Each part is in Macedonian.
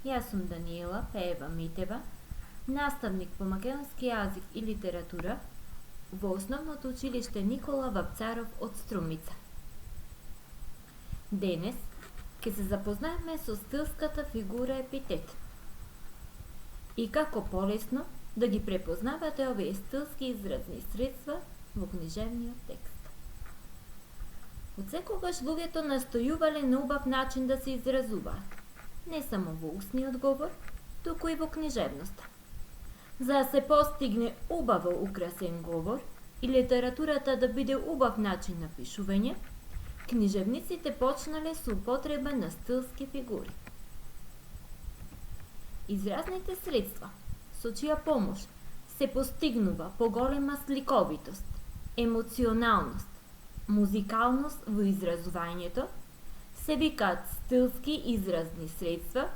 Јас сум Даниела Пеева Митева, наставник по македонски јазик и литература во Основното училиште Никола Вапцаров од Струмица. Денес ќе се запознаеме со стилската фигура епитет и како полесно да ги препознавате овие стилски изразни средства во книжевниот текст. Отсекогаш луѓето настојувале на убав начин да се изразуваат, не само во устниот говор, туку и во книжевноста. За да се постигне убаво украсен говор и литературата да биде убав начин на пишување, книжевниците почнале со употреба на стилски фигури. Изразните средства, со чија помош се постигнува поголема сликовитост, емоционалност, музикалност во изразувањето, се викаат стилски изразни средства,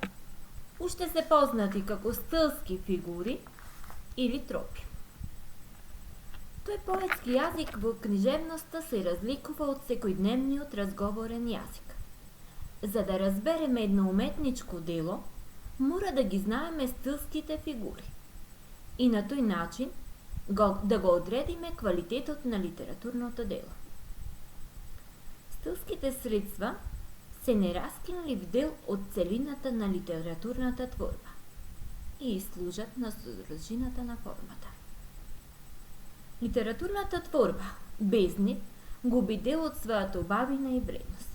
уште се познати како стилски фигури или тропи. Тој поетски јазик во книжевноста се разликува од секојдневниот разговорен јазик. За да разбереме едно уметничко дело, мора да ги знаеме стилските фигури и на тој начин да го одредиме квалитетот на литературното дело. Стилските средства се нераскинлив дел од целината на литературната творба и служат на содржината на формата. Литературната творба без нив губи дел од својата убавина и вредност.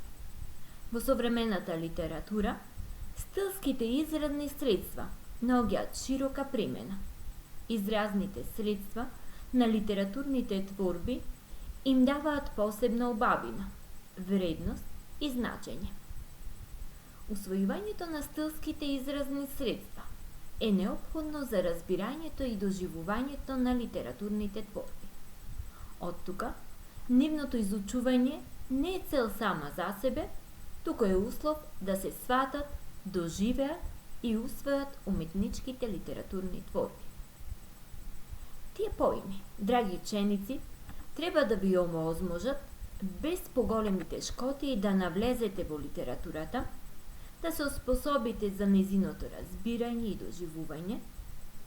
Во современата литература, стилските изразни средства наоѓаат широка примена. Изразните средства на литературните творби им даваат посебна убавина, вредност и значење. Усвојувањето на стилските изразни средства е неопходно за разбирањето и доживувањето на литературните творби. Оттука, нивното изучување не е цел сама за себе, туку е услов да се сватат, доживеат и усвојат уметничките литературни творби. Тие поими, драги ученици, треба да ви овозможат без поголеми тешкоти да навлезете во литературата, да се оспособите за незиното разбирање и доживување,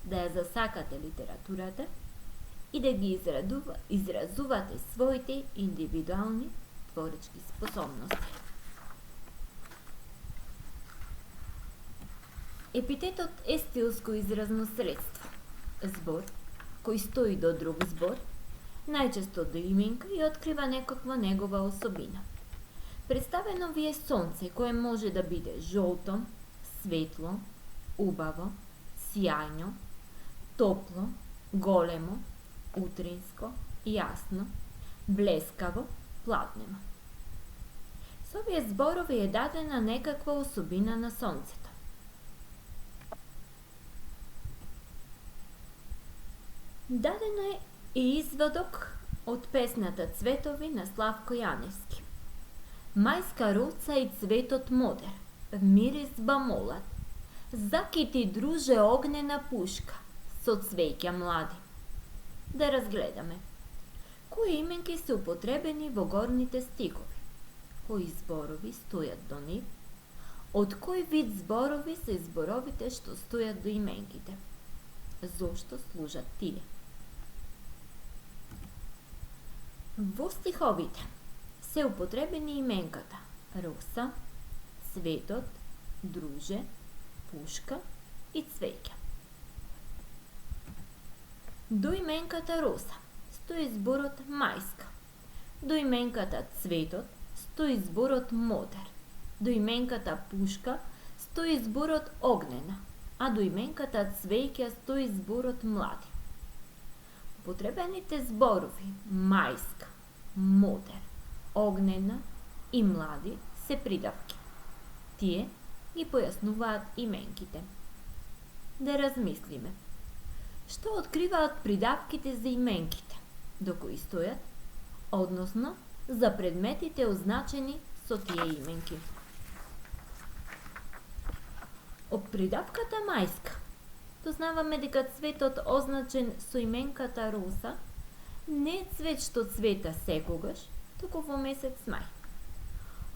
да ја засакате литературата и да ги изразувате своите индивидуални творечки способности. Епитетот е стилско изразно средство, збор кој стои до друг збор, најчесто до именка и открива некаква негова особина. Представено ви е сонце кое може да биде жолто, светло, убаво, сјајно, топло, големо, утринско, јасно, блескаво, пладнено. Со овие зборови е дадена некаква особина на сонцето. Дадено е и извадок од песната Цветови на Славко Јаневски. Мајска роца и цветот модер, мирис бамолат, закити друже огнена пушка, со цвеќа млади. Да разгледаме. Кои именки се употребени во горните стихови? Кои зборови стојат до нив? Од кој вид зборови се зборовите што стојат до именките? Зошто служат тие? Во стиховите се употребени именката роса, цветот, друже, пушка и цвеќа. До именката роса стои зборот мајска. До именката цветот стои зборот модер. До именката пушка стои зборот огнена, а до именката цвеќа стои зборот млади. Употребените зборови мајска, модер, огнена и млади се придавки. Тие ги појаснуваат именките. Да размислиме. Што откриваат придавките за именките, до кои стојат, односно за предметите означени со тие именки? Од придавката мајска дознаваме дека цветот означен со именката роса не е цвет што цвета секогаш, туку во месец мај.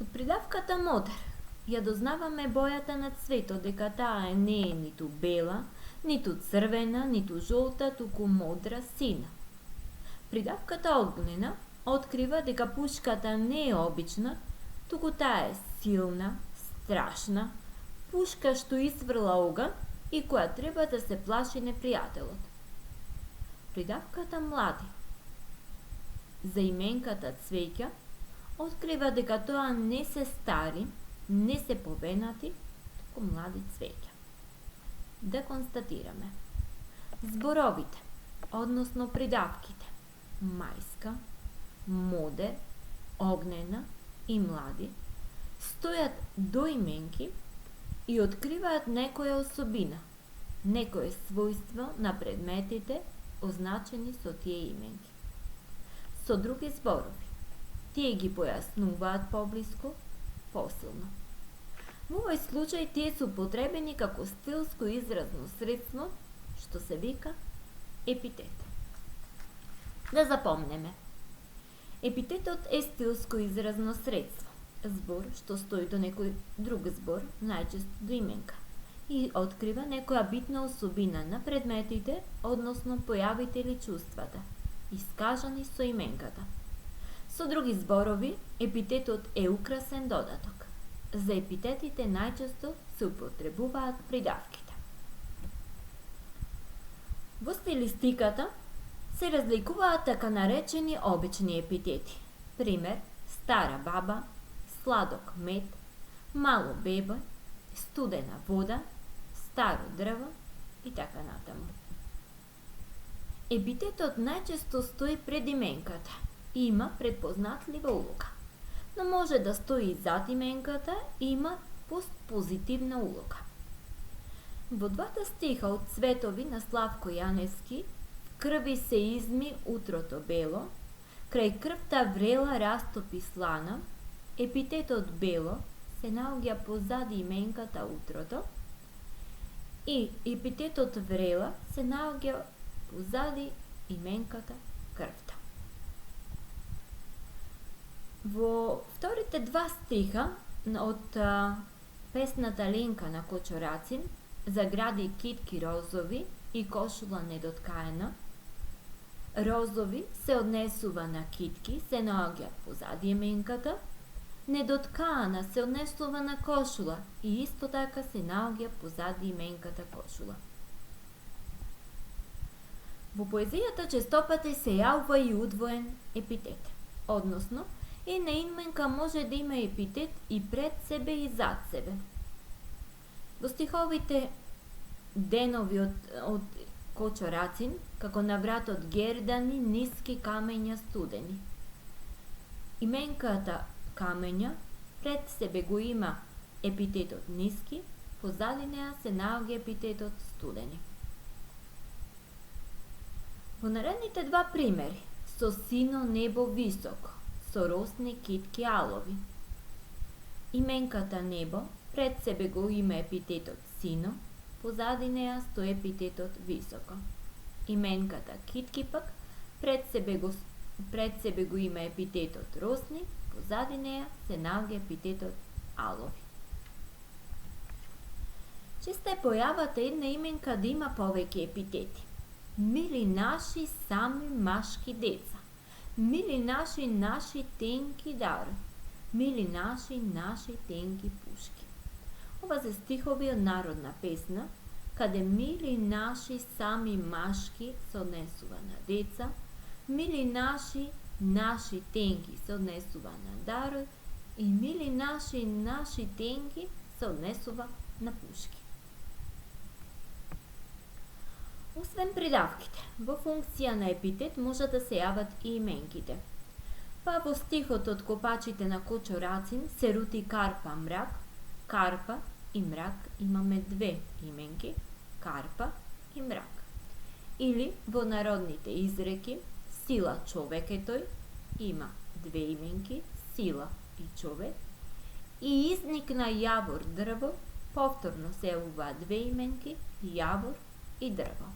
Од придавката модер ја дознаваме бојата на цветот дека таа не е ниту бела, ниту црвена, ниту жолта, туку модра сина. Придавката огнена открива дека пушката не е обична, туку таа е силна, страшна, пушка што изврла оган и која треба да се плаши непријателот. Придавката млади за именката цвеќа открива дека тоа не се стари, не се повенати, туку млади цвеќа. Да констатираме. Зборовите, односно придавките мајска, модер, огнена и млади стојат до именки и откриваат некоја особина, некое својство на предметите означени со тие именки. Со други зборови, тие ги појаснуваат поблиску, посилно. Во овој случај тие се употребени како стилско изразно средство, што се вика епитет. Да запомнеме. Епитетот е стилско изразно средство, збор што стои до некој друг збор, најчесто до именка, и открива некоја битна особина на предметите, односно појавите или чувствата, искажани со именката. Со други зборови, епитетот е украсен додаток. За епитетите најчесто се употребуваат придавките. Во стилистиката се разликуваат така наречени обични епитети. Пример, стара баба, сладок мед, мало бебе, студена вода, старо дрво и така натаму. Епитетот најчесто стои пред именката и има предпознатлива улога, но може да стои и зад именката и има постпозитивна улога. Во двата стиха од Цветови на Славко Јаневски, крви се изми утрото бело, крај крвта врела растопи слана, епитетот бело се наоѓа позади именката утрото и епитетот врела се наоѓа позади именката крвта. Во вторите два стиха од песната Ленка на Кочорацин загради китки розови и кошула недоткаена, розови се однесува на китки, се наоѓа позади именката, недоткаана се однесува на кошула и исто така се наоѓа позади именката кошула. Во поезијата честопати се јавува и удвоен епитет, односно една именка може да има епитет и пред себе и зад себе. Во стиховите Денови од Кочорацин, како на вратот гердани, ниски камења студени. Именката камења пред себе го има епитетот ниски, позади неа се наоѓа епитетот студени. Во наредните два примери, со сино небо високо, со росни китки алови. Именката небо пред себе го има епитетот сино, позади неа стои епитетот високо. Именката китки пак пред себе го има епитетот росни, позади неа се наоѓа епитетот алови. Честа е појавата една именка да има повеќе епитети. Мили наши сами машки деца, мили наши тенки дари, мили наши тенки пушки. Ова се стихови од народна песна, каде мили наши сами машки се однесува на деца, мили наши тенки се однесува на дарој и мили наши тенки се однесува на пушки. Освен придавките, во функција на епитет може да се јават и именките. Па во стихот од Копачите на Кочорацин се рути карпа мрак, карпа и мрак имаме две именки, карпа и мрак. Или во народните изреки сила човек е тој, има две именки, сила и човек, и изникна јавор дрво, повторно се јавуваат две именки, јавор и дрво.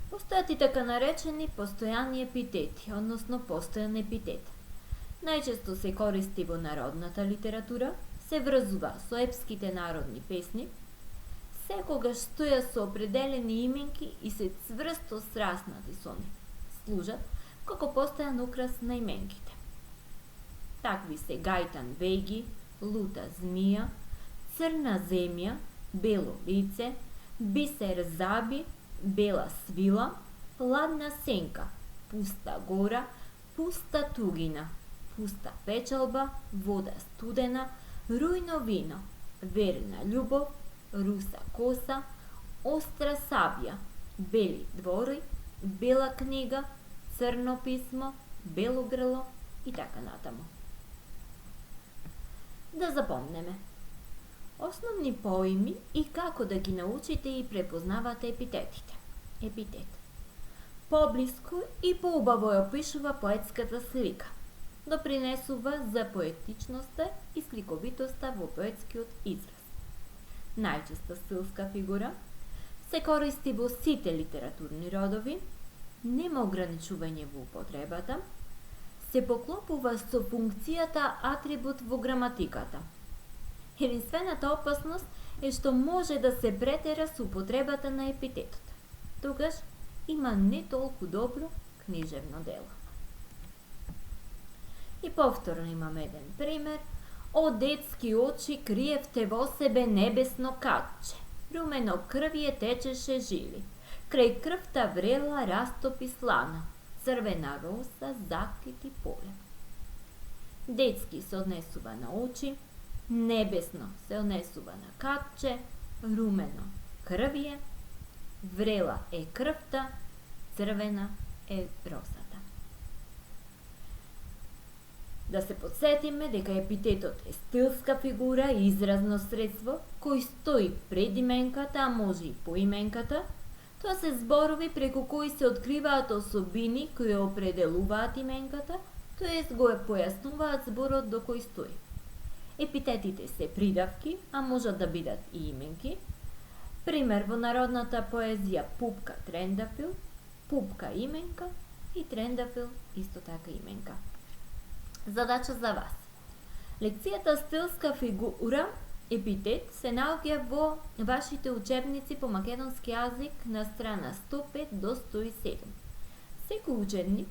Постојат и така наречени постојани епитети, односно постојан епитет. Најчесто се користи во народната литература, се врзува со епските народни песни, секогаш стоја со определени именки и се цврсто сраснати со нив. Служат како постојан украс на именките. Такви се Гајтан Бејги, Лута Змија, Црна земја, Бело лице, Бисер Заби, Бела свила, Ладна сенка, Пуста гора, Пуста тугина, Пуста печалба, Вода студена, Рујно вино, Верна љубов, Руса коса, Остра сабја, Бели двори, Бела книга, Црно писмо, Бело грло и така натаму. Да запомнеме. Основни поими и како да ги научите и препознавате епитетите. Епитет. Поблиску и поубаво ја опишува поетската слика. Допринесува за поетичноста и сликовитоста во поетскиот израз. Најчеста стилска фигура, се користи во сите литературни родови, нема ограничување во употребата, се поклопува со функцијата атрибут во граматиката. Единствената опасност е што може да се претера со употребата на епитетот. Тогаш има не толку добро книжевно дело. И повторно имам еден пример. О детски очи криевте во себе небесно катче. Румено крвје течеше жили. Крај крвта врела растопи слана. Црвена роса закити поле. Детски се однесува на очи, небесно се однесува на катче, румено крвје, врела е крвта, црвена е росата. Да се подсетиме дека епитетот е стилска фигура и изразно средство кој стои пред именката, а може и по именката. Тоа се зборови преку кои се откриваат особини кои определуваат именката, т.е. го појаснуваат зборот до кој стои. Епитетите се придавки, а можат да бидат и именки. Пример во народната поезија Пупка трендафил, Пупка именка и трендафил исто така именка. Задача за вас. Лекцијата стилска фигура епитет се наоѓа во вашите учебници по македонски јазик на страна 105 до 107. Секој ученик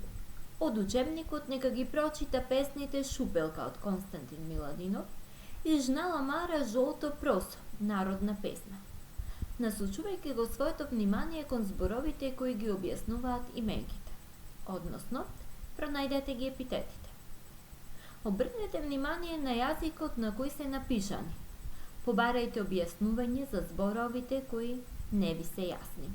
од учебникот нека ги прочита песните Шупелка од Константин Миладинов и Жнала Мара жолто просо, народна песна. Насочувајќи го своето внимание кон зборовите кои ги објаснуваат именките, односно пронајдете ги епитетите. Обрнете внимание на јазикот на кој се напишани. Побарајте објаснување за зборовите кои не ви се јасни.